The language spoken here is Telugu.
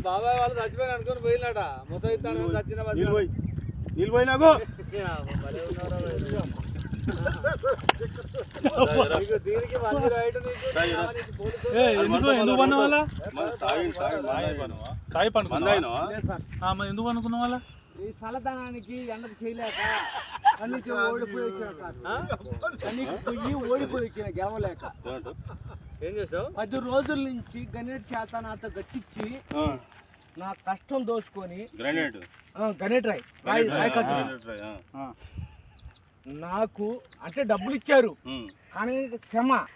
బాబాయ్ వాళ్ళు చచ్చిపోయిన అనుకుని పోయినట ముసైతాను చచ్చిన నిలిపోయినాకు ఎందుకు పన్న వాళ్ళ తాయి పండుకున్నా ఎందుకు అనుకున్న వాళ్ళ ఈ చల్లదనానికి ఎండకు చేయలేక అన్నికి ఓడిపోయి వచ్చాక అన్నికి పొయ్యి ఓడిపోయి వచ్చిన గెలవలేక ఏం చేసావు 10 రోజుల నుంచి గణేట్ చేత నాతో గట్టించి నా కష్టం దోచుకొని గణేట్ రాయ్ నాకు అంటే డబ్బులు ఇచ్చారు కానీ క్షమ